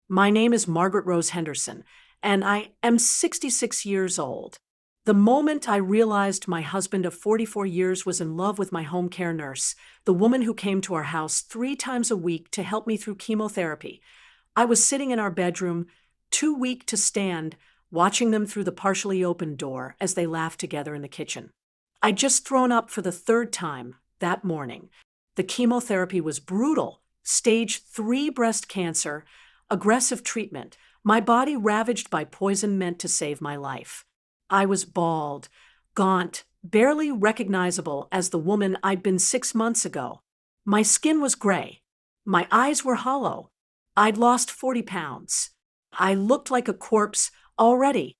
My name is Margaret Rose Henderson, and I am 66 years old. The moment I realized my husband of 44 years was in love with my home care nurse, the woman who came to our house 3 times a week to help me through chemotherapy, I was sitting in our bedroom, too weak to stand, watching them through the partially opened door as they laughed together in the kitchen. I'd just thrown up for the third time that morning. The chemotherapy was brutal, stage 3 breast cancer, aggressive treatment, my body ravaged by poison meant to save my life. I was bald, gaunt, barely recognizable as the woman I'd been 6 months ago. My skin was gray. My eyes were hollow. I'd lost 40 pounds. I looked like a corpse already.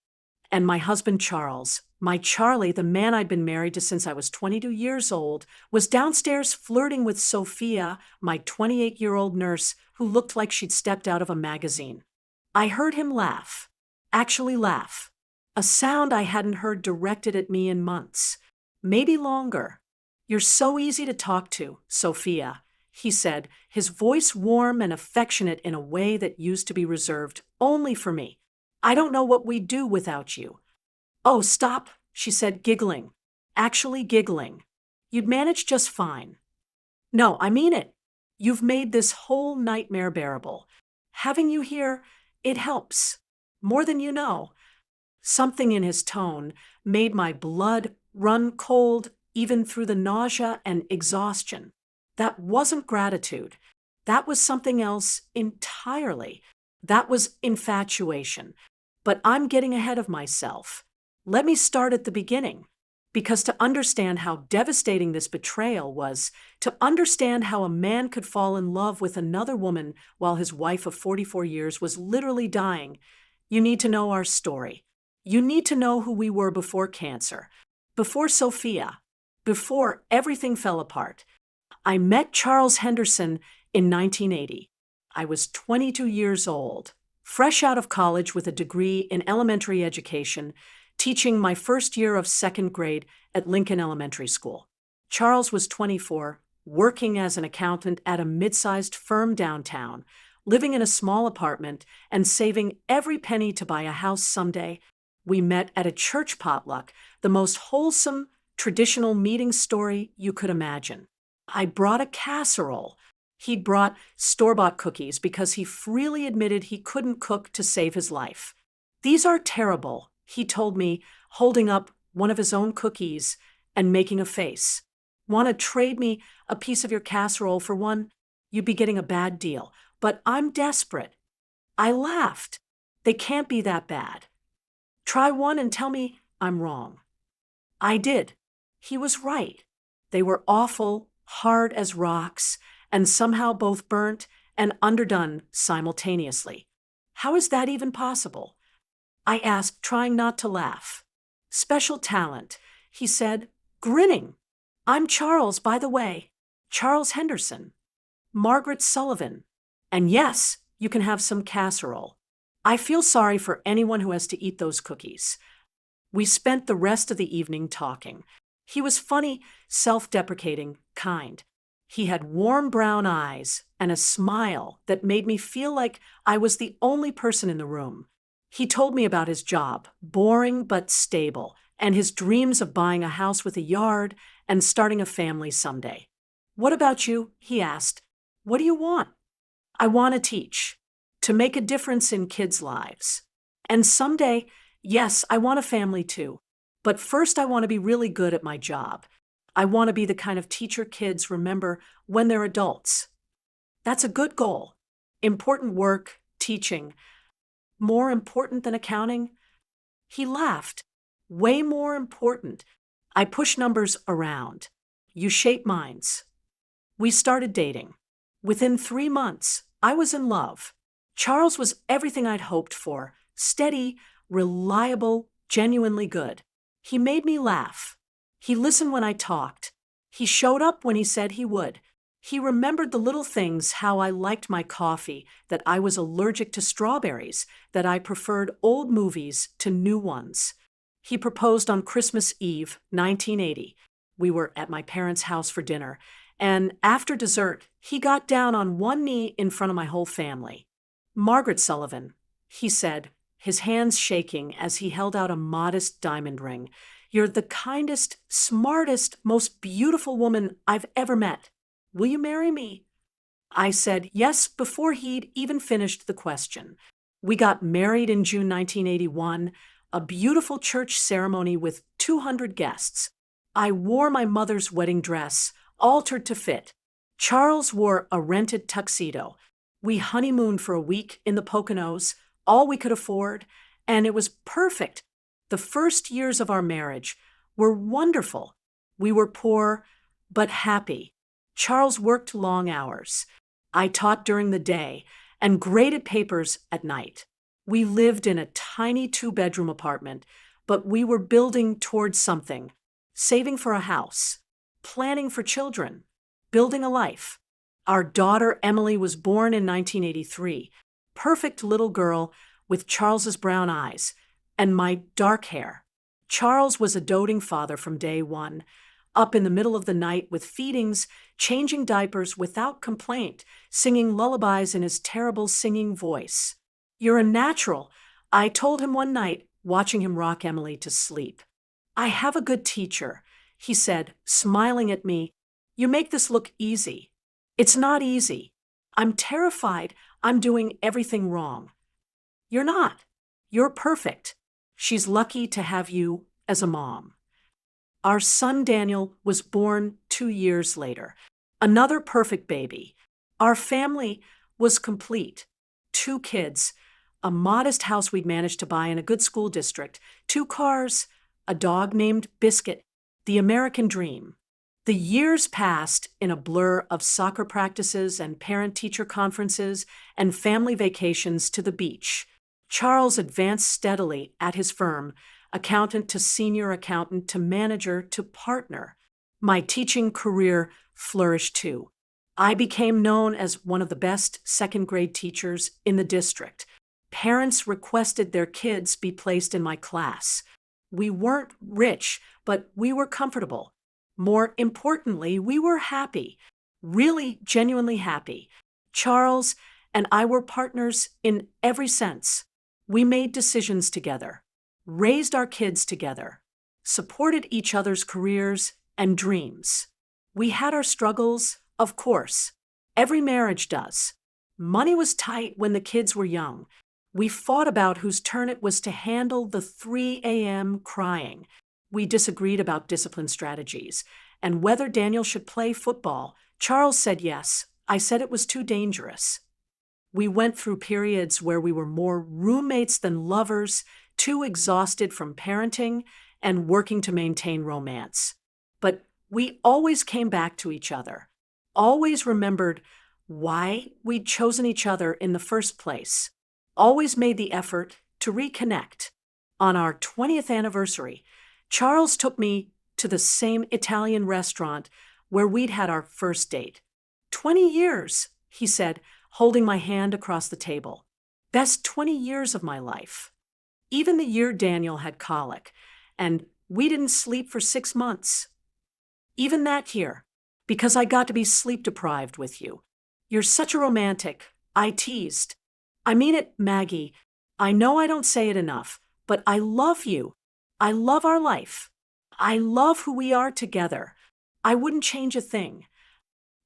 And my husband Charles, my Charlie, the man I'd been married to since I was 22 years old, was downstairs flirting with Sophia, my 28-year-old nurse who looked like she'd stepped out of a magazine. I heard him laugh. Actually laugh. A sound I hadn't heard directed at me in months. Maybe longer. "You're so easy to talk to, Sophia," he said, his voice warm and affectionate in a way that used to be reserved only for me. "I don't know what we'd do without you." "Oh, stop," she said, giggling. Actually giggling. "You'd manage just fine." "No, I mean it. You've made this whole nightmare bearable. Having you here, it helps. More than you know." Something in his tone made my blood run cold even through the nausea and exhaustion. That wasn't gratitude. That was something else entirely. That was infatuation. But I'm getting ahead of myself. Let me start at the beginning. Because to understand how devastating this betrayal was, to understand how a man could fall in love with another woman while his wife of 44 years was literally dying, you need to know our story. You need to know who we were before cancer, before Sophia, before everything fell apart. I met Charles Henderson in 1980. I was 22 years old, fresh out of college with a degree in elementary education, teaching my first year of second grade at Lincoln Elementary School. Charles was 24, working as an accountant at a mid-sized firm downtown, living in a small apartment, and saving every penny to buy a house someday. We met at a church potluck, the most wholesome, traditional meeting story you could imagine. I brought a casserole. He'd brought store-bought cookies because he freely admitted he couldn't cook to save his life. "These are terrible," he told me, holding up one of his own cookies and making a face. "Want to trade me a piece of your casserole for one? You'd be getting a bad deal. But I'm desperate." I laughed. "They can't be that bad. Try one and tell me I'm wrong." I did. He was right. They were awful, hard as rocks, and somehow both burnt and underdone simultaneously. How is that even possible? I asked, trying not to laugh. "Special talent," he said, grinning. "I'm Charles, by the way. Charles Henderson. Margaret Sullivan. And yes, you can have some casserole. I feel sorry for anyone who has to eat those cookies." We spent the rest of the evening talking. He was funny, self-deprecating, kind. He had warm brown eyes and a smile that made me feel like I was the only person in the room. He told me about his job, boring but stable, and his dreams of buying a house with a yard and starting a family someday. "What about you?" he asked. "What do you want?" "I want to teach, to make a difference in kids' lives. And someday, yes, I want a family too. But first I want to be really good at my job. I want to be the kind of teacher kids remember when they're adults." That's a good goal. Important work, teaching. More important than accounting? He laughed. "Way more important. I push numbers around. You shape minds." We started dating. Within 3 months, I was in love. Charles was everything I'd hoped for. Steady, reliable, genuinely good. He made me laugh. He listened when I talked. He showed up when he said he would. He remembered the little things, how I liked my coffee, that I was allergic to strawberries, that I preferred old movies to new ones. He proposed on Christmas Eve, 1980. We were at my parents' house for dinner, and after dessert, he got down on one knee in front of my whole family. Margaret Sullivan, he said, his hands shaking as he held out a modest diamond ring. You're the kindest, smartest, most beautiful woman I've ever met. Will you marry me? I said yes before he'd even finished the question. We got married in June 1981, a beautiful church ceremony with 200 guests. I wore my mother's wedding dress, altered to fit. Charles wore a rented tuxedo. We honeymooned for a week in the Poconos, all we could afford, and it was perfect. The first years of our marriage were wonderful. We were poor, but happy. Charles worked long hours. I taught during the day and graded papers at night. We lived in a tiny two-bedroom apartment, but we were building towards something, saving for a house, planning for children, building a life. Our daughter Emily was born in 1983, perfect little girl with Charles's brown eyes and my dark hair. Charles was a doting father from day one, up in the middle of the night with feedings, changing diapers without complaint, singing lullabies in his terrible singing voice. You're a natural, I told him one night, watching him rock Emily to sleep. I have a good teacher, he said, smiling at me. You make this look easy. It's not easy. I'm terrified I'm doing everything wrong. You're not. You're perfect. She's lucky to have you as a mom. Our son Daniel was born 2 years later. Another perfect baby. Our family was complete. 2 kids, a modest house we'd managed to buy in a good school district, 2 cars, a dog named Biscuit, the American dream. The years passed in a blur of soccer practices and parent-teacher conferences and family vacations to the beach. Charles advanced steadily at his firm, accountant to senior accountant to manager to partner. My teaching career flourished too. I became known as one of the best second-grade teachers in the district. Parents requested their kids be placed in my class. We weren't rich, but we were comfortable. More importantly, we were happy, really genuinely happy. Charles and I were partners in every sense. We made decisions together, raised our kids together, supported each other's careers and dreams. We had our struggles, of course. Every marriage does. Money was tight when the kids were young. We fought about whose turn it was to handle the 3 a.m. crying. We disagreed about discipline strategies and whether Daniel should play football. Charles said yes. I said it was too dangerous. We went through periods where we were more roommates than lovers, too exhausted from parenting and working to maintain romance. But we always came back to each other, always remembered why we'd chosen each other in the first place, always made the effort to reconnect. On our 20th anniversary, Charles took me to the same Italian restaurant where we'd had our first date. 20 years, he said, holding my hand across the table. Best 20 years of my life. Even the year Daniel had colic, and we didn't sleep for 6 months. Even that year, because I got to be sleep-deprived with you. You're such a romantic, I teased. I mean it, Maggie. I know I don't say it enough, but I love you. I love our life. I love who we are together. I wouldn't change a thing.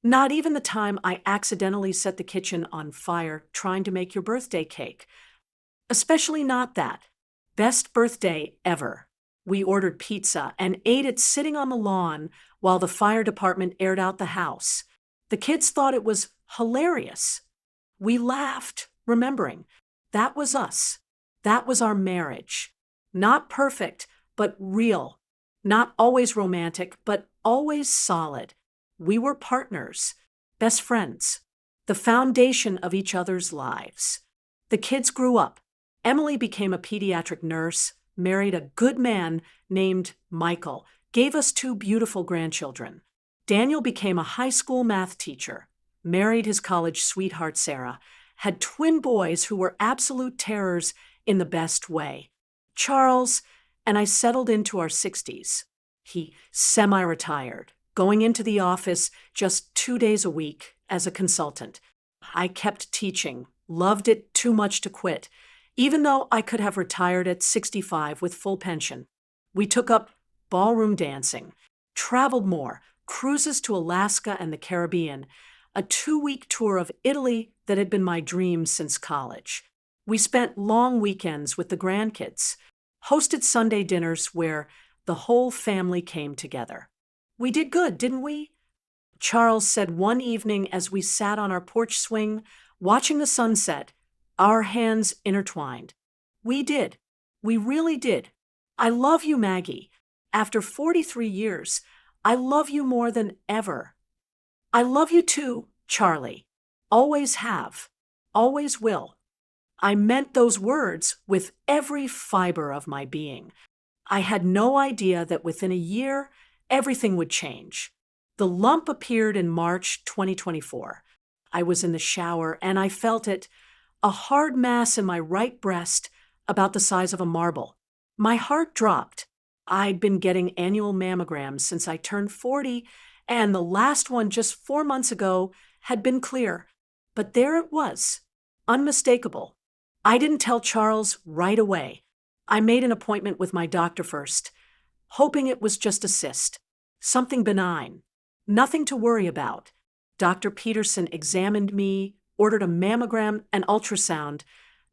Not even the time I accidentally set the kitchen on fire trying to make your birthday cake. Especially not that. Best birthday ever. We ordered pizza and ate it sitting on the lawn while the fire department aired out the house. The kids thought it was hilarious. We laughed, remembering. That was us. That was our marriage. Not perfect, but real. Not always romantic, but always solid. We were partners, best friends, the foundation of each other's lives. The kids grew up. Emily became a pediatric nurse, married a good man named Michael, gave us 2 beautiful grandchildren. Daniel became a high school math teacher, married his college sweetheart Sarah, had twin boys who were absolute terrors in the best way. Charles and I settled into our 60s. He semi-retired, going into the office just 2 days a week as a consultant. I kept teaching, Loved it too much to quit, even though I could have retired at 65 with full pension. We took up ballroom dancing, traveled more, cruises to Alaska and the Caribbean, a 2-week tour of Italy that had been my dream since college. We spent long weekends with the grandkids, hosted Sunday dinners where the whole family came together. We did good, didn't we? Charles said one evening as we sat on our porch swing, watching the sunset, our hands intertwined. We did. We really did. I love you, Maggie. After 43 years, I love you more than ever. I love you too, Charlie. Always have. Always will. I meant those words with every fiber of my being. I had no idea that within a year, everything would change. The lump appeared in March 2024. I was in the shower and I felt it, a hard mass in my right breast about the size of a marble. My heart dropped. I'd been getting annual mammograms since I turned 40, and the last one just 4 months ago had been clear. But there it was, unmistakable. I didn't tell Charles right away. I made an appointment with my doctor first, hoping it was just a cyst, something benign, nothing to worry about. Dr. Peterson examined me, ordered a mammogram and ultrasound,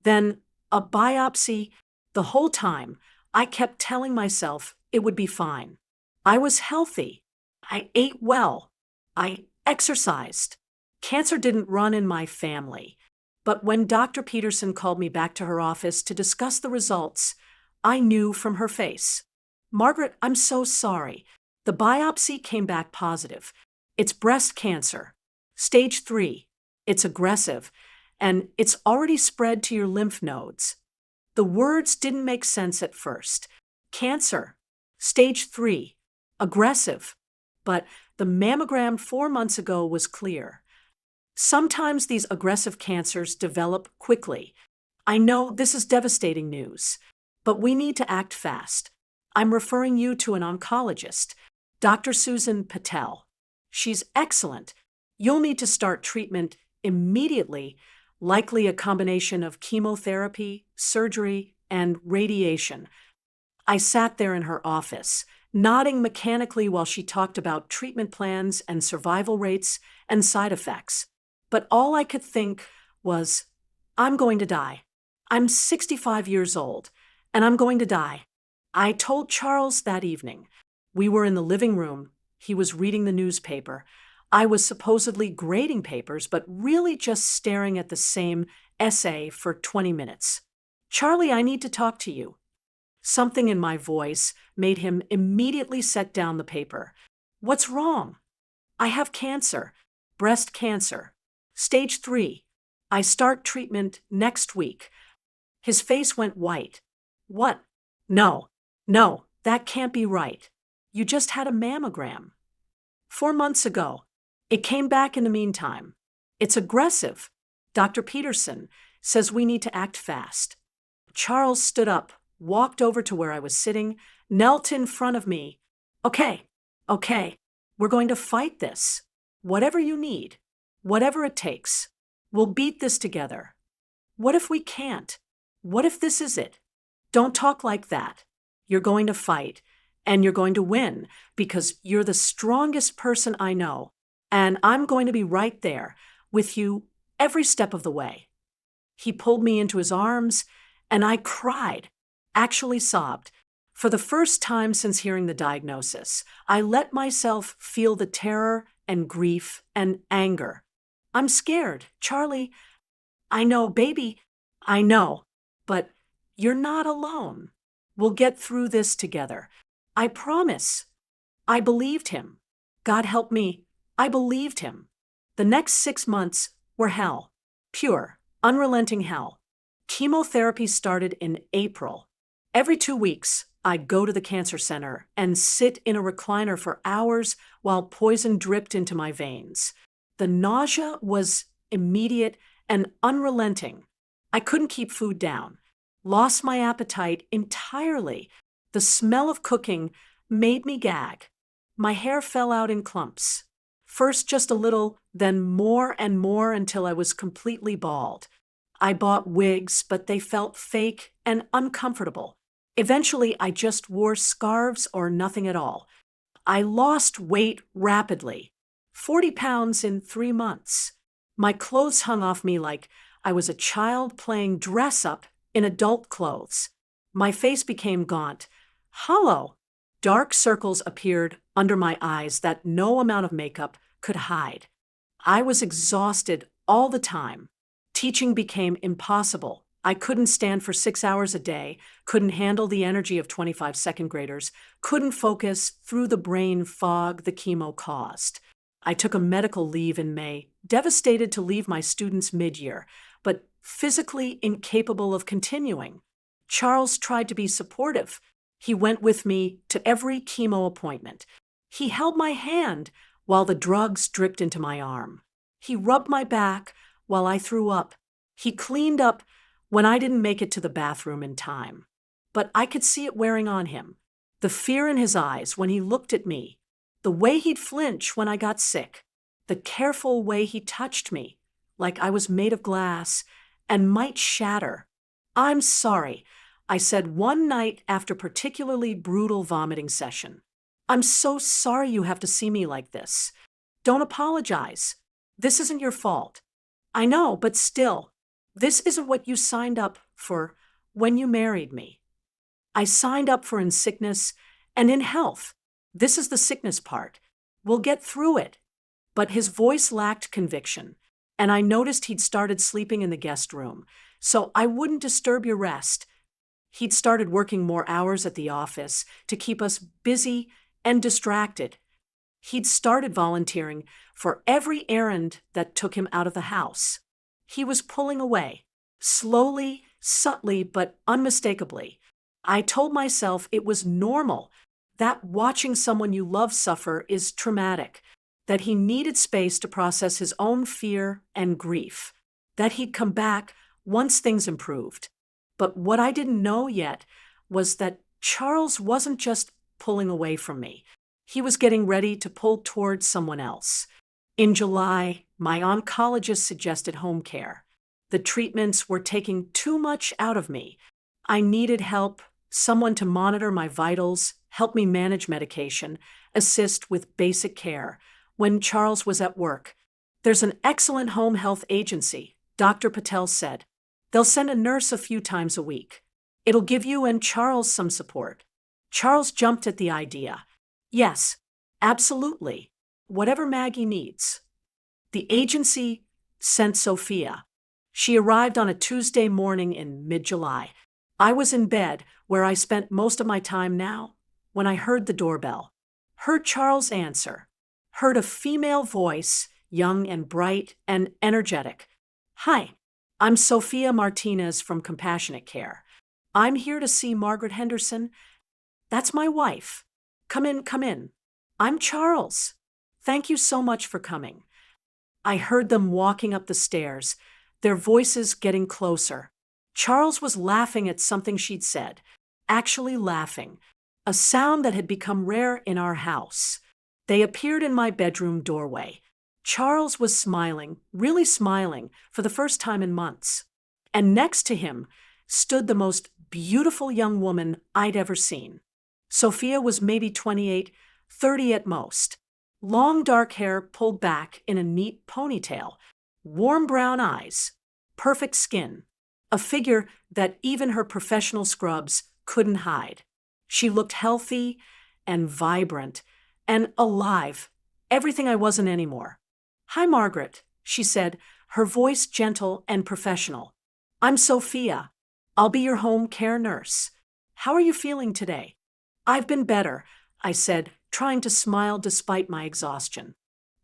then a biopsy. The whole time, I kept telling myself it would be fine. I was healthy. I ate well. I exercised. Cancer didn't run in my family. But when Dr. Peterson called me back to her office to discuss the results, I knew from her face. Margaret, I'm so sorry. The biopsy came back positive. It's breast cancer. Stage 3. It's aggressive, and it's already spread to your lymph nodes. The words didn't make sense at first. Cancer. Stage 3. Aggressive. But the mammogram 4 months ago was clear. Sometimes these aggressive cancers develop quickly. I know this is devastating news, but we need to act fast. I'm referring you to an oncologist, Dr. Susan Patel. She's excellent. You'll need to start treatment immediately, likely a combination of chemotherapy, surgery, and radiation. I sat there in her office, nodding mechanically while she talked about treatment plans and survival rates and side effects. But all I could think was, I'm going to die. I'm 65 years old, and I'm going to die. I told Charles that evening. We were in the living room. He was reading the newspaper. I was supposedly grading papers, but really just staring at the same essay for 20 minutes. Charlie, I need to talk to you. Something in my voice made him immediately set down the paper. What's wrong? I have cancer, breast cancer. Stage 3. I start treatment next week. His face went white. What? No, that can't be right. You just had a mammogram. 4 months ago. It came back in the meantime. It's aggressive. Dr. Peterson says we need to act fast. Charles stood up, walked over to where I was sitting, knelt in front of me. Okay, we're going to fight this. Whatever you need, whatever it takes. We'll beat this together. What if we can't? What if this is it? Don't talk like that. You're going to fight, and you're going to win, because you're the strongest person I know. And I'm going to be right there with you every step of the way. He pulled me into his arms, and I cried, actually sobbed. For the first time since hearing the diagnosis, I let myself feel the terror and grief and anger. I'm scared, Charlie. I know, baby, I know, but you're not alone. We'll get through this together. I promise. I believed him. God help me. I believed him. The next 6 months were hell. Pure, unrelenting hell. Chemotherapy started in April. Every 2 weeks, I'd go to the cancer center and sit in a recliner for hours while poison dripped into my veins. The nausea was immediate and unrelenting. I couldn't keep food down. Lost my appetite entirely. The smell of cooking made me gag. My hair fell out in clumps. First just a little, then more and more until I was completely bald. I bought wigs, but they felt fake and uncomfortable. Eventually, I just wore scarves or nothing at all. I lost weight rapidly, 40 pounds in 3 months. My clothes hung off me like I was a child playing dress up in adult clothes. My face became gaunt, hollow. Dark circles appeared under my eyes that no amount of makeup could hide. I was exhausted all the time. Teaching became impossible. I couldn't stand for 6 hours a day, couldn't handle the energy of 25 second graders, couldn't focus through the brain fog the chemo caused. I took a medical leave in May, devastated to leave my students mid-year, but physically incapable of continuing. Charles tried to be supportive. He went with me to every chemo appointment. He held my hand while the drugs dripped into my arm. He rubbed my back while I threw up. He cleaned up when I didn't make it to the bathroom in time. But I could see it wearing on him. The fear in his eyes when he looked at me. The way he'd flinch when I got sick. The careful way he touched me, like I was made of glass and might shatter. "I'm sorry," I said one night after a particularly brutal vomiting session. "I'm so sorry you have to see me like this. Don't apologize. This isn't your fault." "I know, but still, this isn't what you signed up for when you married me." "I signed up for in sickness and in health. This is the sickness part. We'll get through it." But his voice lacked conviction, and I noticed he'd started sleeping in the guest room, so I wouldn't disturb your rest. He'd started working more hours at the office to keep us busy and distracted. He'd started volunteering for every errand that took him out of the house. He was pulling away, slowly, subtly, but unmistakably. I told myself it was normal, that watching someone you love suffer is traumatic, that he needed space to process his own fear and grief, that he'd come back once things improved. But what I didn't know yet was that Charles wasn't just pulling away from me. He was getting ready to pull towards someone else. In July, my oncologist suggested home care. The treatments were taking too much out of me. I needed help, someone to monitor my vitals, help me manage medication, assist with basic care. When Charles was at work, "There's an excellent home health agency," Dr. Patel said. "They'll send a nurse a few times a week. It'll give you and Charles some support." Charles jumped at the idea. "Yes, absolutely. Whatever Maggie needs." The agency sent Sophia. She arrived on a Tuesday morning in mid-July. I was in bed, where I spent most of my time now, when I heard the doorbell. Heard Charles answer. Heard a female voice, young and bright and energetic. "Hi, I'm Sophia Martinez from Compassionate Care. I'm here to see Margaret Henderson. That's my wife. Come in, come in. I'm Charles. Thank you so much for coming." I heard them walking up the stairs, their voices getting closer. Charles was laughing at something she'd said, actually laughing, a sound that had become rare in our house. They appeared in my bedroom doorway. Charles was smiling, really smiling, for the first time in months. And next to him stood the most beautiful young woman I'd ever seen. Sophia was maybe 28, 30 at most. Long dark hair pulled back in a neat ponytail, warm brown eyes, perfect skin, a figure that even her professional scrubs couldn't hide. She looked healthy and vibrant and alive, everything I wasn't anymore. "Hi, Margaret," she said, her voice gentle and professional. "I'm Sophia. I'll be your home care nurse. How are you feeling today?" "I've been better," I said, trying to smile despite my exhaustion.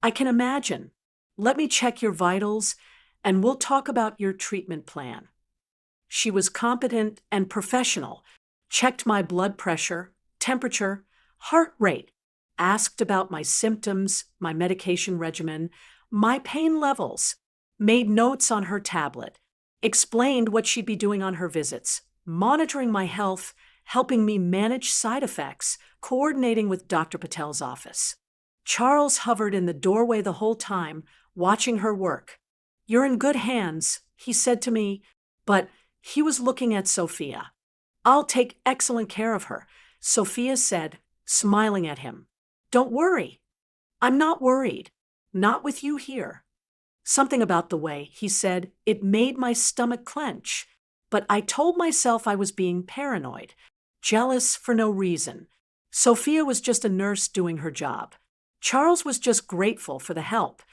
"I can imagine. Let me check your vitals, and we'll talk about your treatment plan." She was competent and professional, checked my blood pressure, temperature, heart rate, asked about my symptoms, my medication regimen, my pain levels, made notes on her tablet, explained what she'd be doing on her visits, monitoring my health, helping me manage side effects, coordinating with Dr. Patel's office. Charles hovered in the doorway the whole time, watching her work. "You're in good hands," he said to me, but he was looking at Sophia. I'll take excellent care of her, Sophia said, smiling at him. Don't worry. I'm not worried. Not with you here. Something about the way he said it made my stomach clench, but I told myself I was being paranoid, jealous for no reason. Sophia was just a nurse doing her job. Charles was just grateful for the help.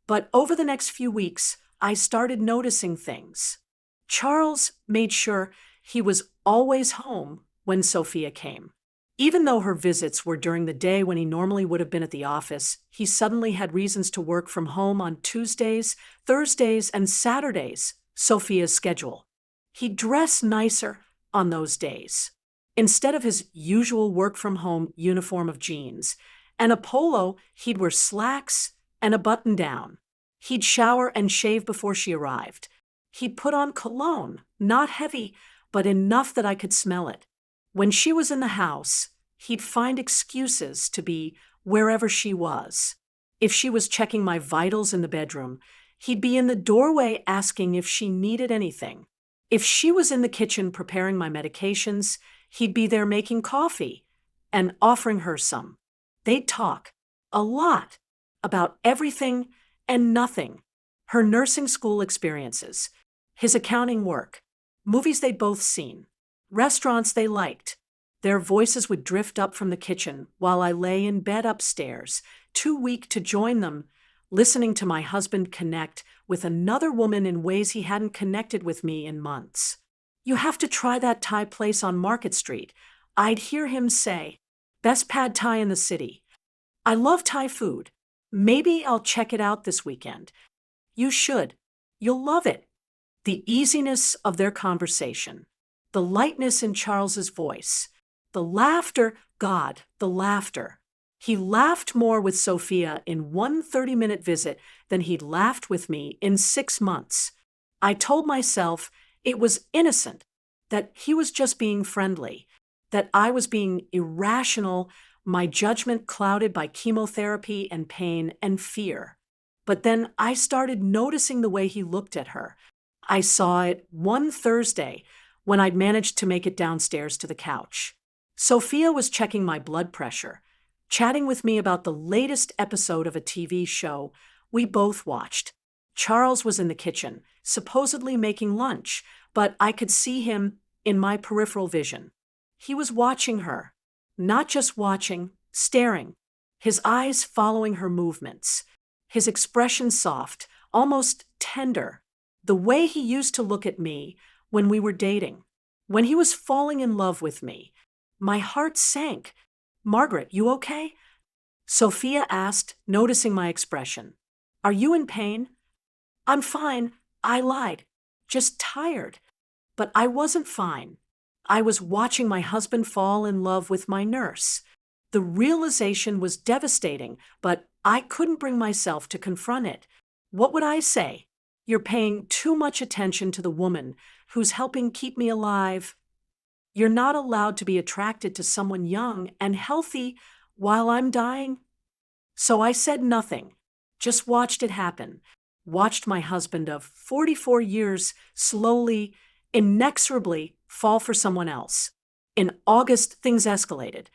But over the next few weeks, I started noticing things. Charles made sure he was always home when Sophia came. Even though her visits were during the day when he normally would have been at the office, he suddenly had reasons to work from home on Tuesdays, Thursdays, and Saturdays, Sophia's schedule. He'd dress nicer on those days. Instead of his usual work-from-home uniform of jeans and a polo, he'd wear slacks and a button-down. He'd shower and shave before she arrived. He'd put on cologne, not heavy, but enough that I could smell it. When she was in the house, he'd find excuses to be wherever she was. If she was checking my vitals in the bedroom, he'd be in the doorway asking if she needed anything. If she was in the kitchen preparing my medications, he'd be there making coffee and offering her some. They'd talk a lot about everything and nothing. Her nursing school experiences, his accounting work, movies they'd both seen, restaurants they liked. Their voices would drift up from the kitchen while I lay in bed upstairs, too weak to join them, listening to my husband connect with another woman in ways he hadn't connected with me in months. You have to try that Thai place on Market Street, I'd hear him say. Best pad Thai in the city. I love Thai food. Maybe I'll check it out this weekend. You should. You'll love it. The easiness of their conversation, the lightness in Charles's voice, the laughter, God, the laughter. He laughed more with Sophia in one 30-minute visit than he'd laughed with me in 6 months. I told myself it was innocent, that he was just being friendly, that I was being irrational, my judgment clouded by chemotherapy and pain and fear. But then I started noticing the way he looked at her. I saw it one Thursday when I'd managed to make it downstairs to the couch. Sophia was checking my blood pressure, chatting with me about the latest episode of a TV show we both watched. Charles was in the kitchen, supposedly making lunch, but I could see him in my peripheral vision. He was watching her, not just watching, staring, his eyes following her movements, his expression soft, almost tender, the way he used to look at me when we were dating. When he was falling in love with me, my heart sank. Margaret, you okay? Sophia asked, noticing my expression. Are you in pain? I'm fine, I lied. Just tired. But I wasn't fine. I was watching my husband fall in love with my nurse. The realization was devastating, but I couldn't bring myself to confront it. What would I say? You're paying too much attention to the woman who's helping keep me alive. You're not allowed to be attracted to someone young and healthy while I'm dying. So I said nothing, just watched it happen. Watched my husband of 44 years slowly, inexorably fall for someone else. In August, things escalated.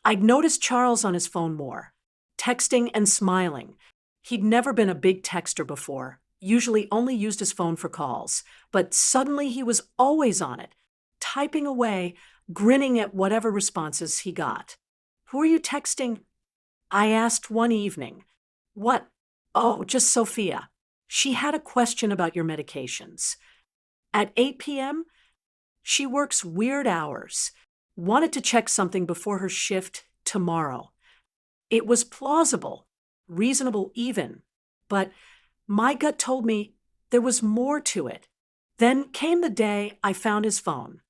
I'd noticed Charles on his phone more, texting and smiling. He'd never been a big texter before, usually only used his phone for calls, but suddenly he was always on it, typing away, grinning at whatever responses he got. Who are you texting? I asked one evening. What? Oh, just Sophia. She had a question about your medications. At 8 p.m., she works weird hours. Wanted to check something before her shift tomorrow. It was plausible, reasonable even, but my gut told me there was more to it. Then came the day I found his phone.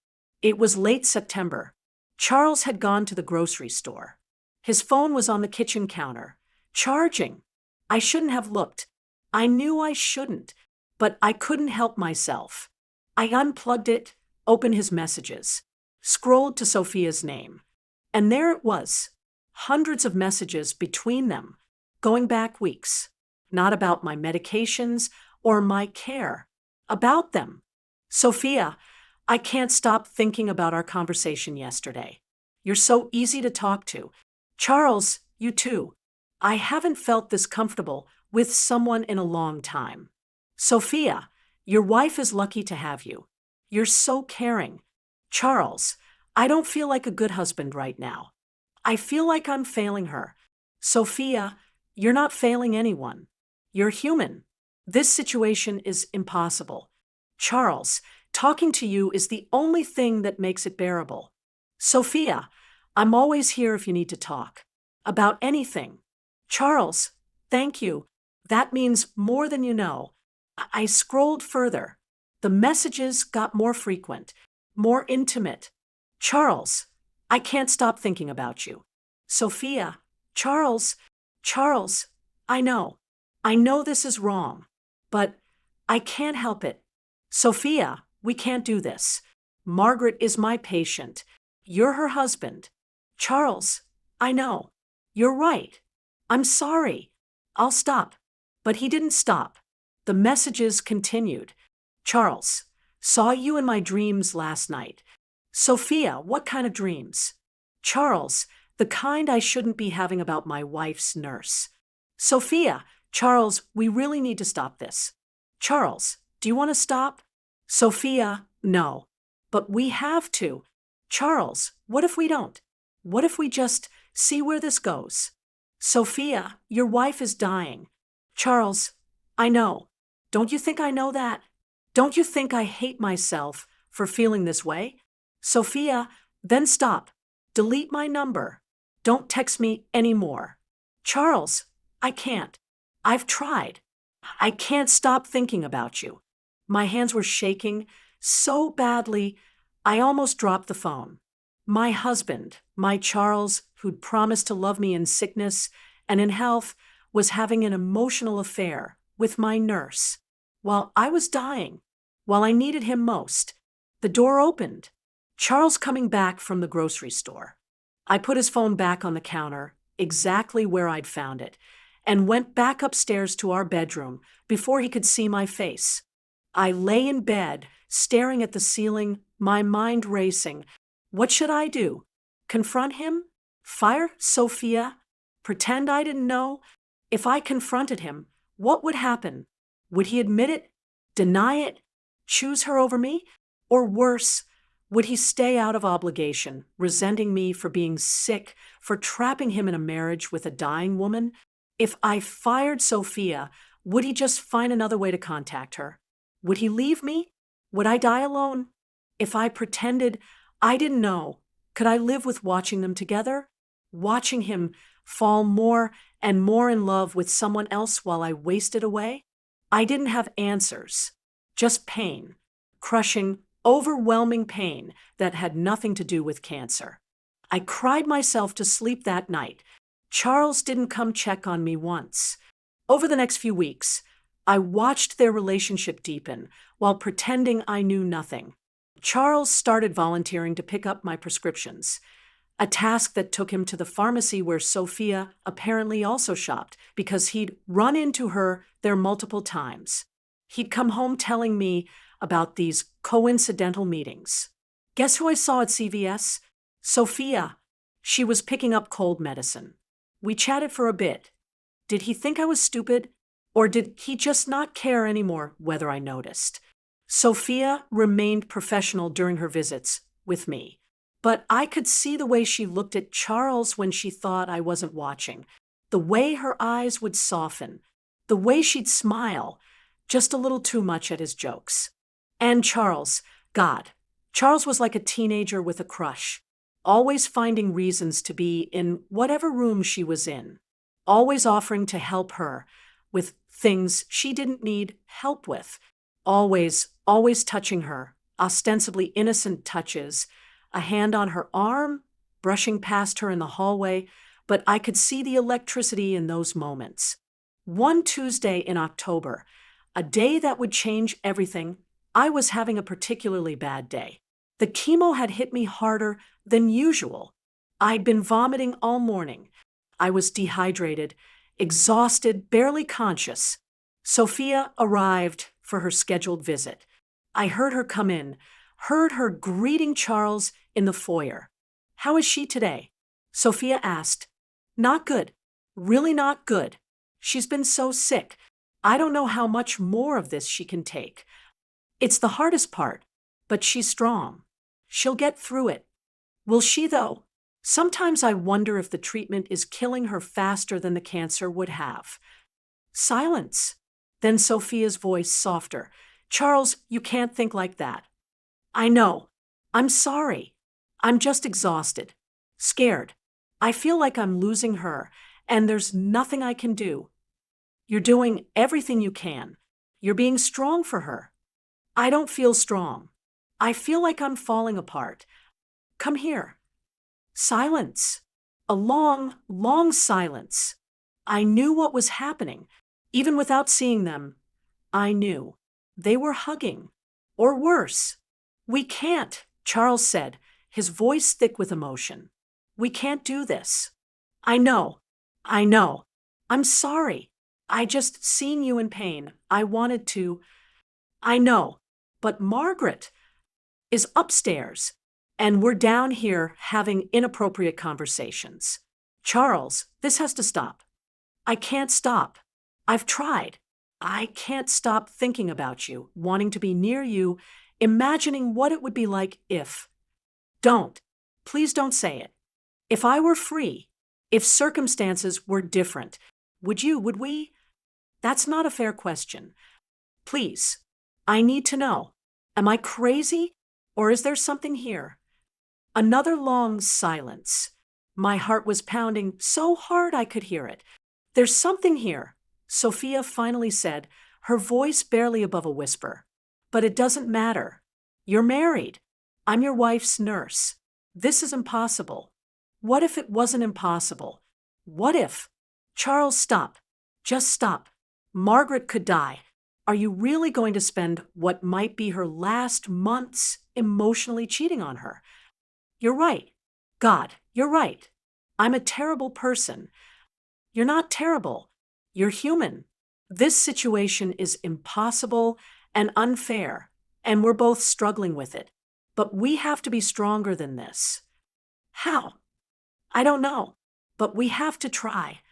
It was late September. Charles had gone to the grocery store. His phone was on the kitchen counter, charging. I shouldn't have looked. I knew I shouldn't, but I couldn't help myself. I unplugged it, opened his messages, scrolled to Sophia's name, and there it was, hundreds of messages between them, going back weeks, not about my medications or my care, About them. Sophia, I can't stop thinking about our conversation yesterday. You're so easy to talk to. Charles, you too. I haven't felt this comfortable with someone in a long time. Sophia, your wife is lucky to have you. You're so caring. Charles, I don't feel like a good husband right now. I feel like I'm failing her. Sophia, you're not failing anyone. You're human. This situation is impossible. Charles, talking to you is the only thing that makes it bearable. Sophia, I'm always here if you need to talk. About anything. Charles, thank you. That means more than you know. I scrolled further. The messages got more frequent, more intimate. Charles, I can't stop thinking about you. Sophia, Charles, I know. I know this is wrong, but I can't help it. Sophia, we can't do this. Margaret is my patient. You're her husband. Charles, I know. You're right. I'm sorry. I'll stop. But he didn't stop. The messages continued. Charles, saw you in my dreams last night. Sophia, what kind of dreams? Charles, the kind I shouldn't be having about my wife's nurse. Sophia, Charles, we really need to stop this. Charles, do you want to stop? Sophia, no. But we have to. Charles, what if we don't? What if we just see where this goes? Sophia, your wife is dying. Charles, I know. Don't you think I know that? Don't you think I hate myself for feeling this way? Sophia, then stop. Delete my number. Don't text me anymore. Charles, I can't. I've tried. I can't stop thinking about you. My hands were shaking so badly, I almost dropped the phone. My husband, my Charles, who'd promised to love me in sickness and in health, was having an emotional affair with my nurse. While I was dying, while I needed him most, the door opened. Charles coming back from the grocery store. I put his phone back on the counter, exactly where I'd found it, and went back upstairs to our bedroom before he could see my face. I lay in bed, staring at the ceiling, my mind racing. What should I do? Confront him? Fire Sophia? Pretend I didn't know? If I confronted him, what would happen? Would he admit it? Deny it? Choose her over me? Or worse, would he stay out of obligation, resenting me for being sick, for trapping him in a marriage with a dying woman? If I fired Sophia, would he just find another way to contact her? Would he leave me? Would I die alone? If I pretended I didn't know, could I live with watching them together? Watching him fall more and more in love with someone else while I wasted away? I didn't have answers, just pain, crushing, overwhelming pain that had nothing to do with cancer. I cried myself to sleep that night. Charles didn't come check on me once. Over the next few weeks, I watched their relationship deepen while pretending I knew nothing. Charles started volunteering to pick up my prescriptions, a task that took him to the pharmacy where Sophia apparently also shopped because he'd run into her there multiple times. He'd come home telling me about these coincidental meetings. Guess who I saw at CVS? Sophia. She was picking up cold medicine. We chatted for a bit. Did he think I was stupid? Or did he just not care anymore whether I noticed? Sophia remained professional during her visits with me, but I could see the way she looked at Charles when she thought I wasn't watching, the way her eyes would soften, the way she'd smile, just a little too much at his jokes. And Charles, God, Charles was like a teenager with a crush, always finding reasons to be in whatever room she was in, always offering to help her with things she didn't need help with, always touching her, ostensibly innocent touches, a hand on her arm, brushing past her in the hallway, but I could see the electricity in those moments. One Tuesday in October, a day that would change everything, I was having a particularly bad day. The chemo had hit me harder than usual. I'd been vomiting all morning. I was dehydrated, exhausted, barely conscious. Sophia arrived for her scheduled visit. I heard her come in, heard her greeting Charles in the foyer. "How is she today?" Sophia asked. "Not good. Really not good. She's been so sick. I don't know how much more of this she can take. It's the hardest part, but she's strong. She'll get through it." "Will she, though?" "Sometimes I wonder if the treatment is killing her faster than the cancer would have." Silence. Then Sophia's voice softer. "Charles, you can't think like that." "I know. I'm sorry. I'm just exhausted. Scared. I feel like I'm losing her, and there's nothing I can do." "You're doing everything you can. You're being strong for her." "I don't feel strong. I feel like I'm falling apart. Come here." Silence. A long, long silence. I knew what was happening. Even without seeing them, I knew. They were hugging. Or worse. "We can't," Charles said, his voice thick with emotion. "We can't do this." "I know. I know. I'm sorry. I just seen you in pain. I wanted to." "I know. But Margaret is upstairs, and we're down here having inappropriate conversations." "Charles, this has to stop." "I can't stop. I've tried. I can't stop thinking about you, wanting to be near you, imagining what it would be like if." "Don't. Please don't say it. If I were free, if circumstances were different, would we?" "That's not a fair question. Please, I need to know. Am I crazy? Or is there something here?" Another long silence. My heart was pounding so hard I could hear it. "There's something here," Sophia finally said, her voice barely above a whisper. "But it doesn't matter. You're married. I'm your wife's nurse. This is impossible." What if it wasn't impossible? What if? "Charles, stop. Just stop. Margaret could die. Are you really going to spend what might be her last months emotionally cheating on her?" "You're right. God, you're right. I'm a terrible person." "You're not terrible. You're human. This situation is impossible and unfair, and we're both struggling with it. But we have to be stronger than this." "How?" "I don't know. But we have to try."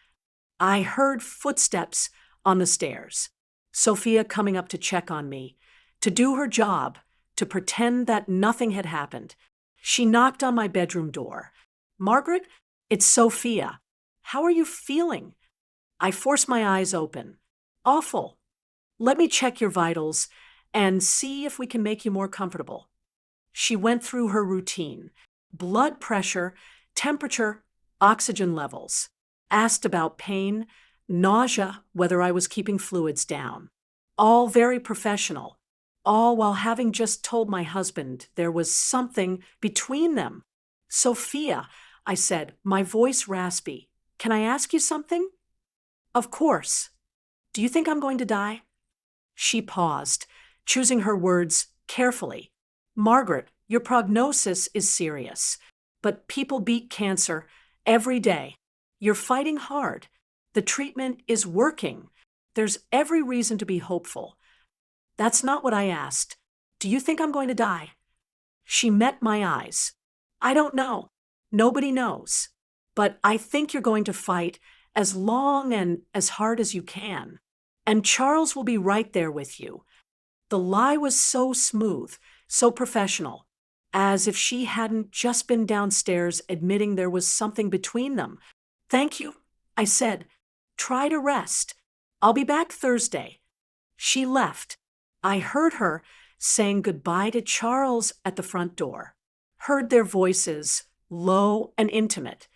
I heard footsteps on the stairs. Sophia coming up to check on me, to do her job, to pretend that nothing had happened. She knocked on my bedroom door. "Margaret, it's Sophia. How are you feeling?" I forced my eyes open. "Awful. Let me check your vitals and see if we can make you more comfortable." She went through her routine. Blood pressure, temperature, oxygen levels. Asked about pain, nausea, whether I was keeping fluids down. All very professional. All while having just told my husband there was something between them. "Sophia," I said, my voice raspy, "can I ask you something?" "Of course. Do you think I'm going to die?" She paused, choosing her words carefully. "Margaret, your prognosis is serious, but people beat cancer every day. You're fighting hard. The treatment is working. There's every reason to be hopeful." "That's not what I asked. Do you think I'm going to die?" She met my eyes. "I don't know. Nobody knows. But I think you're going to fight as long and as hard as you can. And Charles will be right there with you." The lie was so smooth, so professional, as if she hadn't just been downstairs admitting there was something between them. "Thank you," I said. "Try to rest. I'll be back Thursday." She left. I heard her saying goodbye to Charles at the front door. Heard their voices, low and intimate.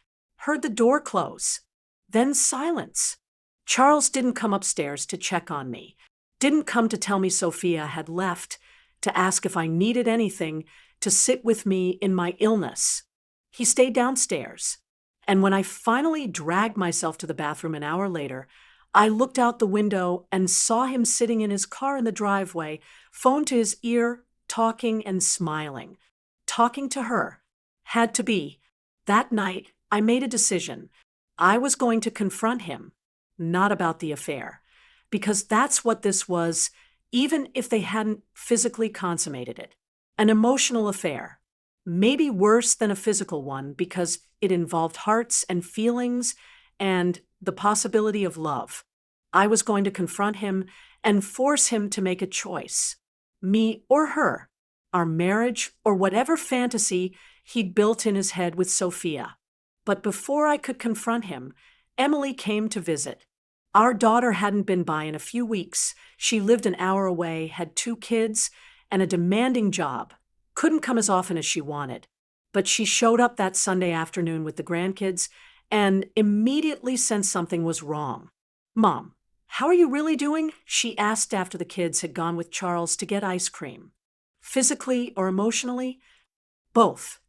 Heard the door close. Then silence. Charles didn't come upstairs to check on me. Didn't come to tell me Sophia had left, to ask if I needed anything, to sit with me in my illness. He stayed downstairs. And when I finally dragged myself to the bathroom an hour later, I looked out the window and saw him sitting in his car in the driveway, phone to his ear, talking and smiling. Talking to her. Had to be. That night, I made a decision. I was going to confront him, not about the affair, because that's what this was, even if they hadn't physically consummated it. An emotional affair, maybe worse than a physical one because it involved hearts and feelings and the possibility of love. I was going to confront him and force him to make a choice, me or her, our marriage or whatever fantasy he'd built in his head with Sophia. But before I could confront him, Emily came to visit. Our daughter hadn't been by in a few weeks. She lived an hour away, had 2 kids, and a demanding job. Couldn't come as often as she wanted. But she showed up that Sunday afternoon with the grandkids and immediately sensed something was wrong. "Mom, how are you really doing?" she asked after the kids had gone with Charles to get ice cream. "Physically or emotionally?" "Both."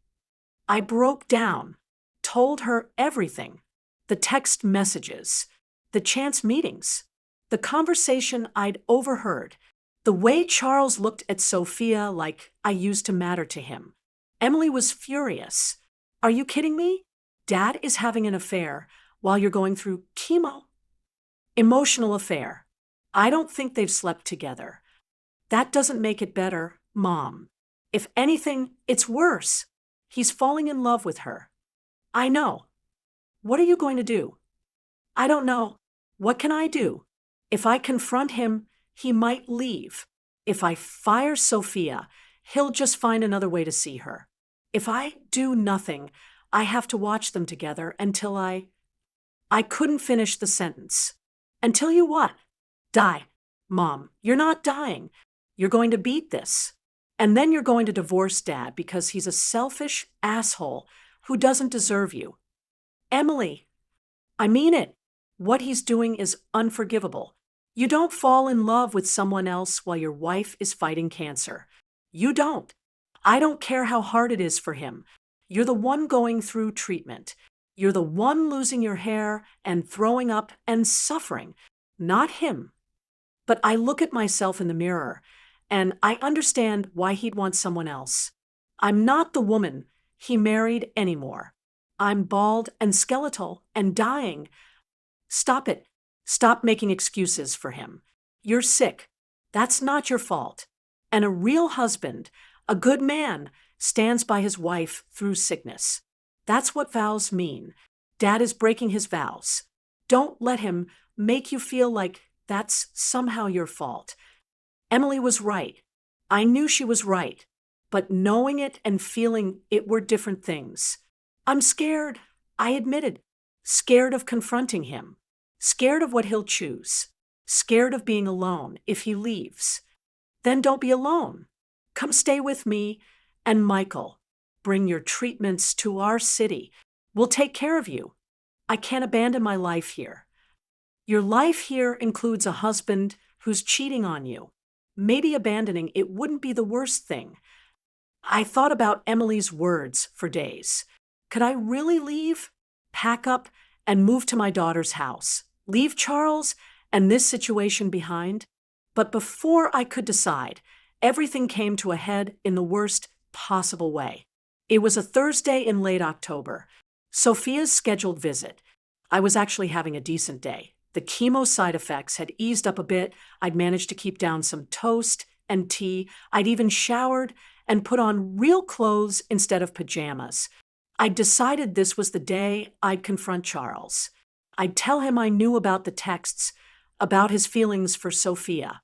I broke down, told her everything. The text messages, the chance meetings, the conversation I'd overheard, the way Charles looked at Sophia like I used to matter to him. Emily was furious. "Are you kidding me? Dad is having an affair while you're going through chemo." Emotional affair. I don't think they've slept together. That doesn't make it better, Mom. If anything, it's worse. He's falling in love with her. I know. What are you going to do? I don't know. What can I do? If I confront him, he might leave. If I fire Sophia, he'll just find another way to see her. If I do nothing, I have to watch them together until I couldn't finish the sentence. Until you what? Die. Mom, you're not dying. You're going to beat this. And then you're going to divorce Dad because he's a selfish asshole who doesn't deserve you. Emily, I mean it. What he's doing is unforgivable. You don't fall in love with someone else while your wife is fighting cancer. You don't. I don't care how hard it is for him. You're the one going through treatment. You're the one losing your hair and throwing up and suffering, not him. But I look at myself in the mirror, and I understand why he'd want someone else. I'm not the woman he married anymore. I'm bald and skeletal and dying. Stop it. Stop making excuses for him. You're sick. That's not your fault. And a real husband, a good man, stands by his wife through sickness. That's what vows mean. Dad is breaking his vows. Don't let him make you feel like that's somehow your fault. Emily was right. I knew she was right. But knowing it and feeling it were different things. I'm scared, I admitted. Scared of confronting him. Scared of what he'll choose. Scared of being alone if he leaves. Then don't be alone. Come stay with me and Michael. Bring your treatments to our city. We'll take care of you. I can't abandon my life here. Your life here includes a husband who's cheating on you. Maybe abandoning it wouldn't be the worst thing. I thought about Emily's words for days. Could I really leave? Pack up and move to my daughter's house? Leave Charles and this situation behind? But before I could decide, everything came to a head in the worst possible way. It was a Thursday in late October. Sophia's scheduled visit. I was actually having a decent day. The chemo side effects had eased up a bit. I'd managed to keep down some toast and tea. I'd even showered and put on real clothes instead of pajamas. I'd decided this was the day I'd confront Charles. I'd tell him I knew about the texts, about his feelings for Sophia.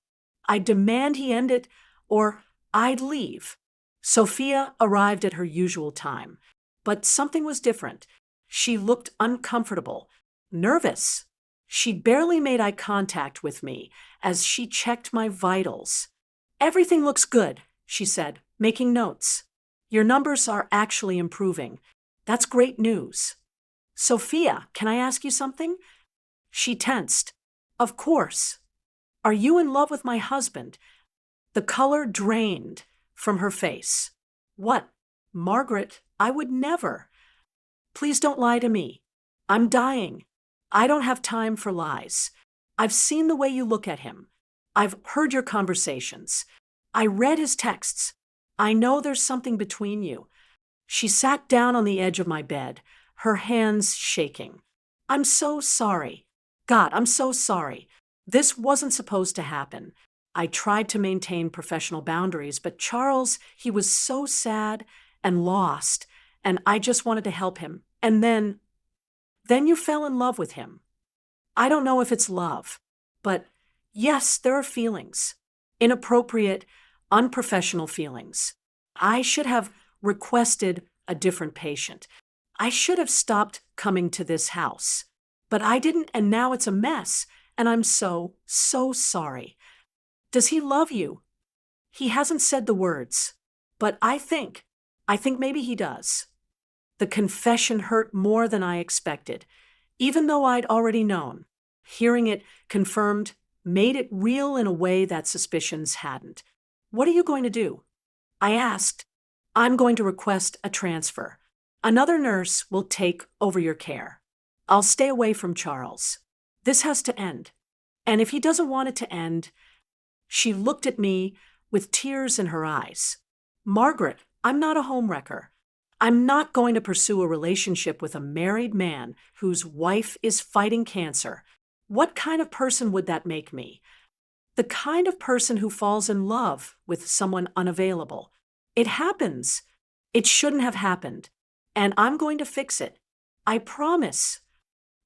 I'd demand he end it, or I'd leave. Sophia arrived at her usual time, but something was different. She looked uncomfortable, nervous. She'd barely made eye contact with me as she checked my vitals. "Everything looks good," she said, making notes. "Your numbers are actually improving. That's great news." "Sophia, can I ask you something?" She tensed. "Of course." "Are you in love with my husband?" The color drained from her face. "What? Margaret, I would never." "Please don't lie to me. I'm dying. I don't have time for lies. I've seen the way you look at him. I've heard your conversations. I read his texts. I know there's something between you." She sat down on the edge of my bed, her hands shaking. "I'm so sorry. God, I'm so sorry. This wasn't supposed to happen. I tried to maintain professional boundaries, but Charles, he was so sad and lost, and I just wanted to help him. And then you fell in love with him. I don't know if it's love, but yes, there are feelings. Inappropriate, unprofessional feelings. I should have requested a different patient. I should have stopped coming to this house. But I didn't, and now it's a mess, and I'm so sorry. Does he love you? He hasn't said the words, but I think maybe he does. The confession hurt more than I expected, even though I'd already known. Hearing it confirmed made it real in a way that suspicions hadn't. What are you going to do? I asked. I'm going to request a transfer. Another nurse will take over your care. I'll stay away from Charles. This has to end. And if he doesn't want it to end, she looked at me with tears in her eyes. Margaret, I'm not a homewrecker. I'm not going to pursue a relationship with a married man whose wife is fighting cancer. What kind of person would that make me? The kind of person who falls in love with someone unavailable. It happens. It shouldn't have happened. And I'm going to fix it. I promise.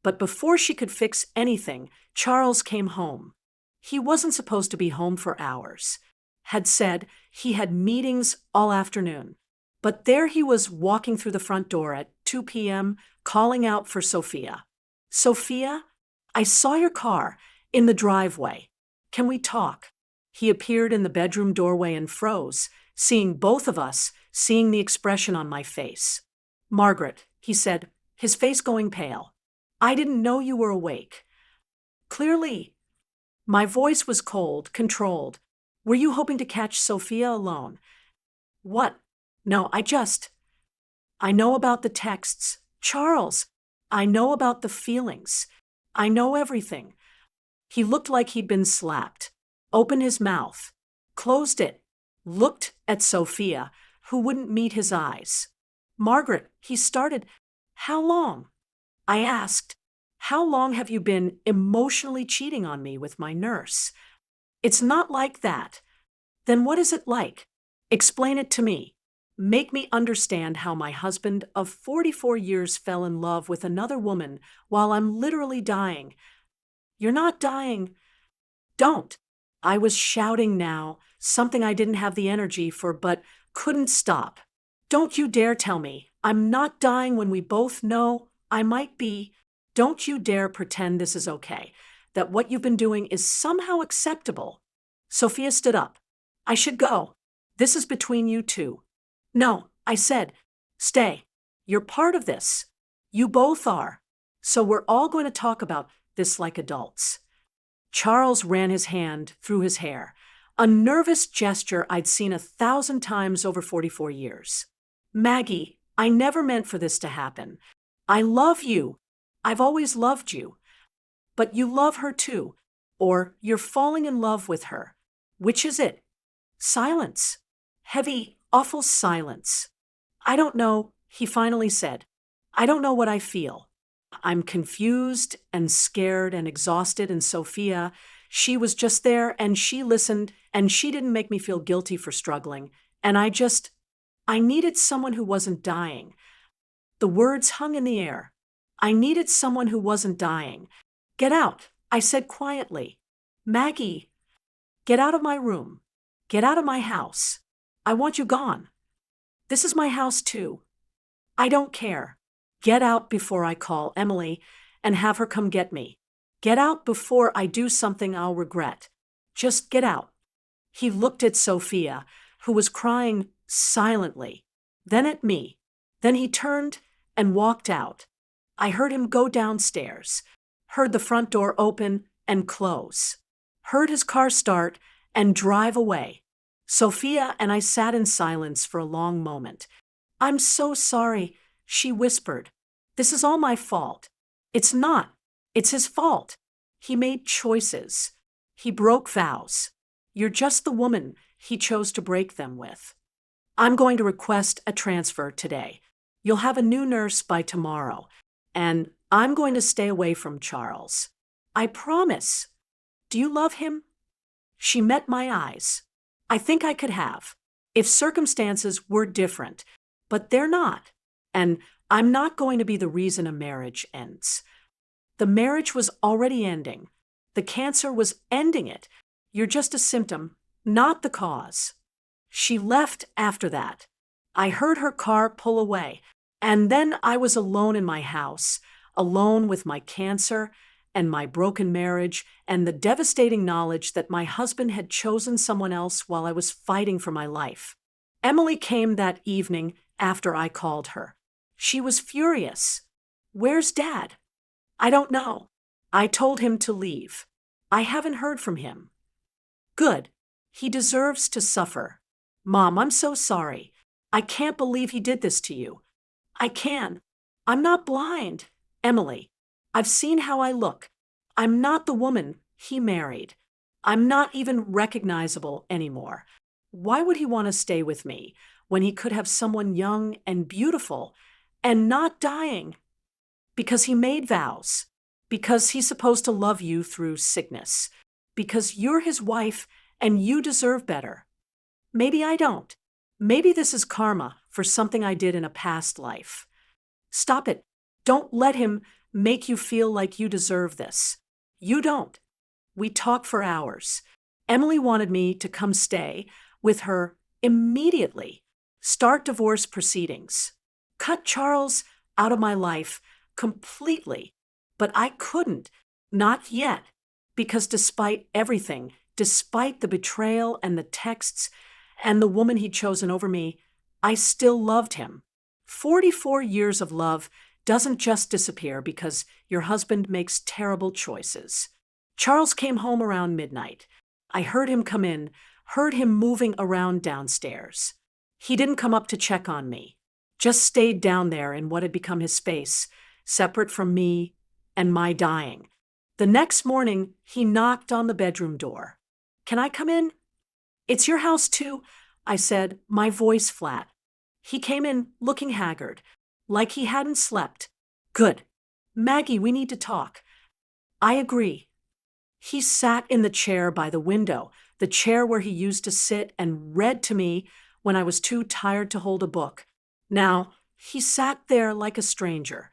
But before she could fix anything, Charles came home. He wasn't supposed to be home for hours. Had said he had meetings all afternoon. But there he was walking through the front door at 2 p.m., calling out for Sophia. Sophia, I saw your car in the driveway. Can we talk? He appeared in the bedroom doorway and froze, seeing both of us, seeing the expression on my face. Margaret, he said, his face going pale. I didn't know you were awake. Clearly. My voice was cold, controlled. Were you hoping to catch Sophia alone? What? No, I know about the texts. Charles, I know about the feelings. I know everything. He looked like he'd been slapped. Opened his mouth. Closed it. Looked at Sophia, who wouldn't meet his eyes. Margaret, he started. How long? I asked. How long have you been emotionally cheating on me with my nurse? It's not like that. Then what is it like? Explain it to me. Make me understand how my husband of 44 years fell in love with another woman while I'm literally dying. You're not dying. Don't. I was shouting now, something I didn't have the energy for but couldn't stop. Don't you dare tell me I'm not dying when we both know I might be. Don't you dare pretend this is okay, that what you've been doing is somehow acceptable. Sophia stood up. I should go. This is between you two. No, I said, stay. You're part of this. You both are. So we're all going to talk about this like adults. Charles ran his hand through his hair, a nervous gesture I'd seen 1,000 times over 44 years. Maggie, I never meant for this to happen. I love you. I've always loved you. But you love her too, or you're falling in love with her. Which is it? Silence. Heavy, awful silence. I don't know, he finally said. I don't know what I feel. I'm confused and scared and exhausted, and Sophia, she was just there and she listened and she didn't make me feel guilty for struggling. And I needed someone who wasn't dying. The words hung in the air. I needed someone who wasn't dying. Get out, I said quietly. Maggie, get out of my room. Get out of my house. I want you gone. This is my house too. I don't care. Get out before I call Emily and have her come get me. Get out before I do something I'll regret. Just get out. He looked at Sophia, who was crying silently, then at me. Then he turned and walked out. I heard him go downstairs, heard the front door open and close, heard his car start and drive away. Sophia and I sat in silence for a long moment. I'm so sorry, she whispered. This is all my fault. It's not. It's his fault. He made choices. He broke vows. You're just the woman he chose to break them with. I'm going to request a transfer today. You'll have a new nurse by tomorrow. And I'm going to stay away from Charles. I promise. Do you love him? She met my eyes. I think I could have, if circumstances were different, but they're not. And I'm not going to be the reason a marriage ends. The marriage was already ending. The cancer was ending it. You're just a symptom, not the cause. She left after that. I heard her car pull away, and then I was alone in my house, alone with my cancer and my broken marriage and the devastating knowledge that my husband had chosen someone else while I was fighting for my life. Emily came that evening after I called her. She was furious. "Where's Dad?" "I don't know. I told him to leave. I haven't heard from him." "Good. He deserves to suffer." "Mom, I'm so sorry. I can't believe he did this to you." "I can. I'm not blind." "Emily, I've seen how I look. I'm not the woman he married. I'm not even recognizable anymore. Why would he want to stay with me when he could have someone young and beautiful and not dying?" "Because he made vows. Because he's supposed to love you through sickness. Because you're his wife and you deserve better." "Maybe I don't. Maybe this is karma for something I did in a past life." "Stop it. Don't let him make you feel like you deserve this. You don't." We talked for hours. Emily wanted me to come stay with her immediately, start divorce proceedings, cut Charles out of my life completely. But I couldn't, not yet, because despite everything, despite the betrayal and the texts and the woman he'd chosen over me, I still loved him. 44 years of love doesn't just disappear because your husband makes terrible choices. Charles came home around midnight. I heard him come in, heard him moving around downstairs. He didn't come up to check on me, just stayed down there in what had become his space, separate from me and my dying. The next morning, he knocked on the bedroom door. "Can I come in?" "It's your house too," I said, my voice flat. He came in looking haggard, like he hadn't slept. "Good. Maggie, we need to talk." "I agree." He sat in the chair by the window, the chair where he used to sit and read to me when I was too tired to hold a book. Now, he sat there like a stranger.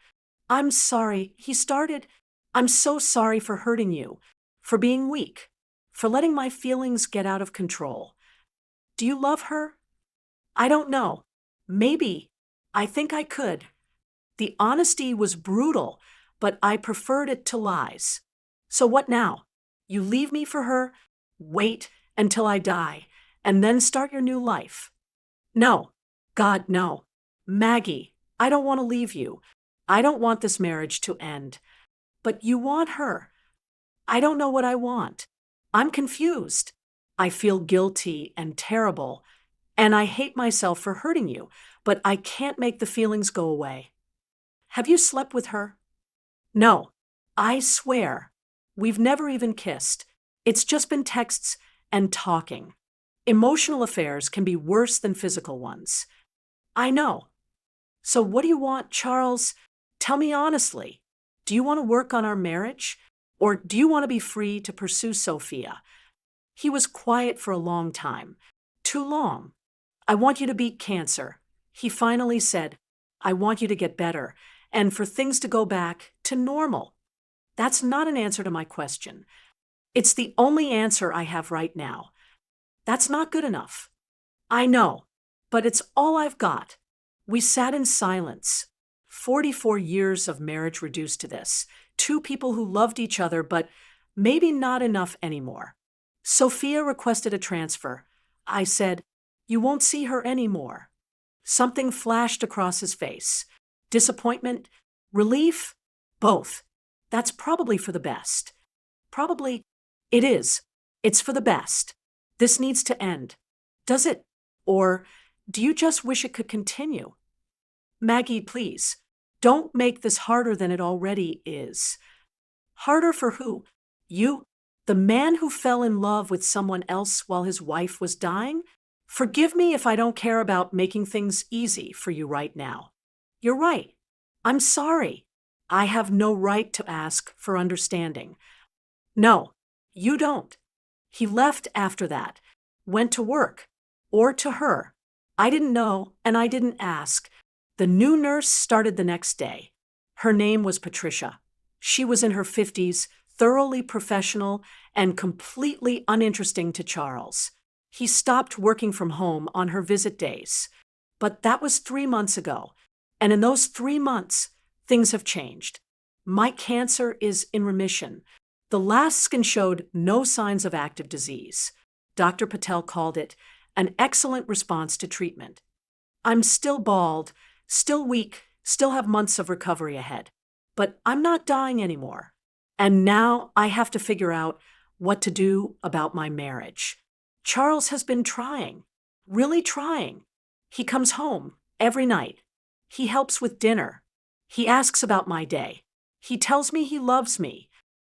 "I'm sorry," he started. "I'm so sorry for hurting you, for being weak, for letting my feelings get out of control." "Do you love her?" "I don't know. Maybe. I think I could." The honesty was brutal, but I preferred it to lies. "So what now? You leave me for her, wait until I die, and then start your new life?" "No. God, no. Maggie, I don't want to leave you. I don't want this marriage to end. But you want her." "I don't know what I want. I'm confused. I feel guilty and terrible, and I hate myself for hurting you, but I can't make the feelings go away." "Have you slept with her?" "No. I swear. We've never even kissed. It's just been texts and talking. Emotional affairs can be worse than physical ones." "I know. So what do you want, Charles? Tell me honestly. Do you want to work on our marriage? Or do you want to be free to pursue Sophia?" He was quiet for a long time. Too long. "I want you to beat cancer." He finally said, "I want you to get better, and for things to go back to normal." That's not an answer to my question. It's the only answer I have right now. That's not good enough. I know, but it's all I've got. We sat in silence. 44 years of marriage reduced to this. Two people who loved each other, but maybe not enough anymore. Sophia requested a transfer. I said, "You won't see her anymore." Something flashed across his face. Disappointment? Relief? Both. "That's probably for the best." "Probably. It is. It's for the best. This needs to end." "Does it? Or do you just wish it could continue?" "Maggie, please, don't make this harder than it already is." "Harder for who? You? The man who fell in love with someone else while his wife was dying? Forgive me if I don't care about making things easy for you right now." "You're right. I'm sorry. I have no right to ask for understanding." "No, you don't." He left after that, went to work, or to her. I didn't know, and I didn't ask. The new nurse started the next day. Her name was Patricia. She was in her 50s, thoroughly professional, and completely uninteresting to Charles. He stopped working from home on her visit days. But that was 3 months ago, and in those 3 months, things have changed. My cancer is in remission. The last scan showed no signs of active disease. Dr. Patel called it an excellent response to treatment. I'm still bald, still weak, still have months of recovery ahead. But I'm not dying anymore. And now I have to figure out what to do about my marriage. Charles has been trying, really trying. He comes home every night. He helps with dinner. He asks about my day. He tells me he loves me.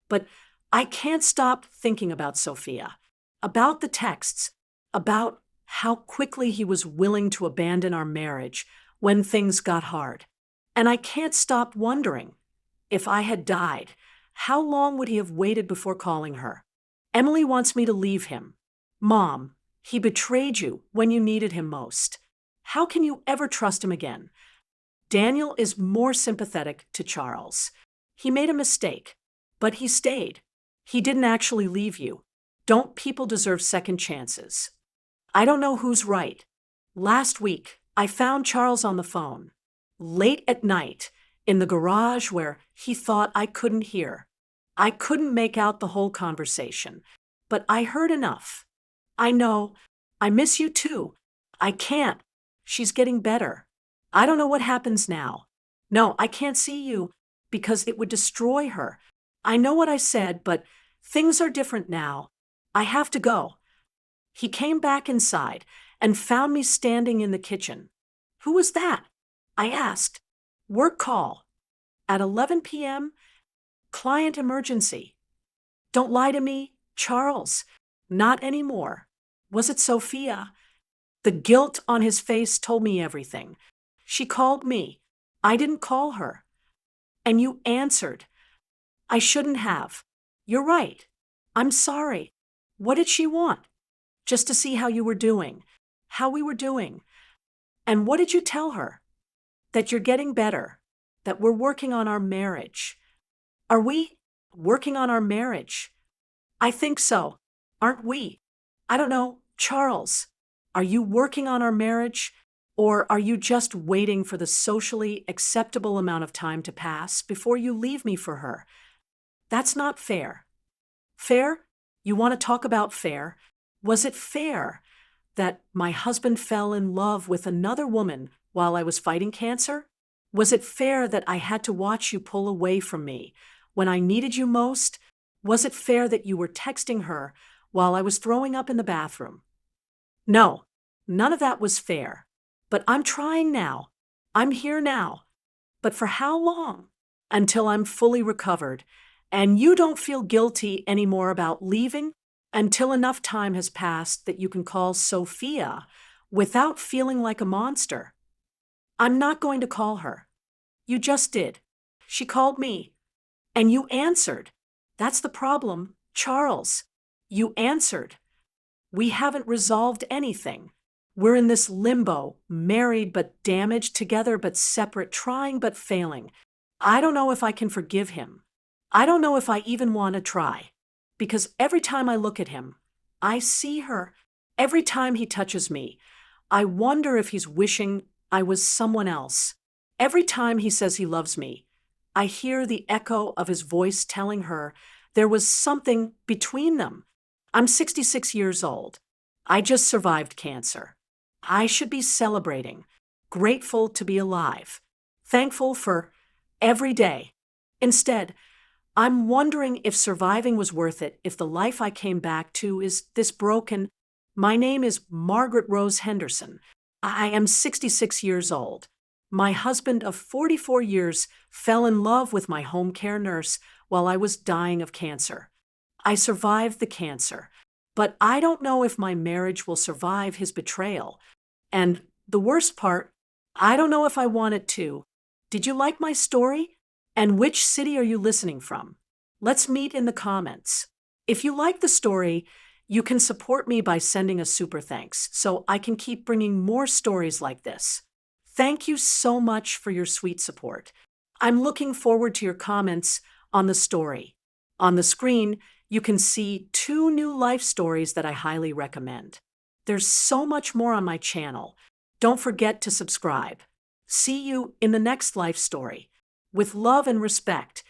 But I can't stop thinking about Sophia, about the texts, about how quickly he was willing to abandon our marriage when things got hard. And I can't stop wondering, if I had died, how long would he have waited before calling her? Emily wants me to leave him. Mom, he betrayed you when you needed him most. How can you ever trust him again? Daniel is more sympathetic to Charles. He made a mistake, but he stayed. He didn't actually leave you. Don't people deserve second chances? I don't know who's right. Last week, I found Charles on the phone, late at night, in the garage where he thought I couldn't hear. I couldn't make out the whole conversation, but I heard enough. I know. I miss you too. I can't. She's getting better. I don't know what happens now. No, I can't see you because it would destroy her. I know what I said, but things are different now. I have to go. He came back inside and found me standing in the kitchen. Who was that? I asked. Work call. At 11 p.m., client emergency. Don't lie to me, Charles. Not anymore. Was it Sophia? The guilt on his face told me everything. She called me. I didn't call her. And you answered. I shouldn't have. You're right. I'm sorry. What did she want? Just to see how you were doing, how we were doing. And what did you tell her? That you're getting better, that we're working on our marriage. Are we working on our marriage? I think so. Aren't we? I don't know. Charles, are you working on our marriage? Or are you just waiting for the socially acceptable amount of time to pass before you leave me for her? That's not fair. Fair? You want to talk about fair? Was it fair that my husband fell in love with another woman while I was fighting cancer? Was it fair that I had to watch you pull away from me when I needed you most? Was it fair that you were texting her while I was throwing up in the bathroom? No, none of that was fair. But I'm trying now. I'm here now. But for how long? Until I'm fully recovered, and you don't feel guilty anymore about leaving? Until enough time has passed that you can call Sophia without feeling like a monster. I'm not going to call her. You just did. She called me. And you answered. That's the problem, Charles. You answered. We haven't resolved anything. We're in this limbo, married but damaged, together but separate, trying but failing. I don't know if I can forgive him. I don't know if I even want to try. Because every time I look at him, I see her. Every time he touches me, I wonder if he's wishing I was someone else. Every time he says he loves me, I hear the echo of his voice telling her there was something between them. I'm 66 years old. I just survived cancer. I should be celebrating, grateful to be alive, thankful for every day. Instead, I'm wondering if surviving was worth it, if the life I came back to is this broken. My name is Margaret Rose Henderson. I am 66 years old. My husband of 44 years fell in love with my home care nurse while I was dying of cancer. I survived the cancer, but I don't know if my marriage will survive his betrayal. And the worst part, I don't know if I want it to. Did you like my story? And which city are you listening from? Let's meet in the comments. If you like the story, You can support me by sending a super thanks so I can keep bringing more stories like this. Thank you so much for your sweet support. I'm looking forward to your comments on the story. On the screen, you can see 2 new life stories that I highly recommend. There's so much more on my channel. Don't forget to subscribe. See you in the next life story. With love and respect,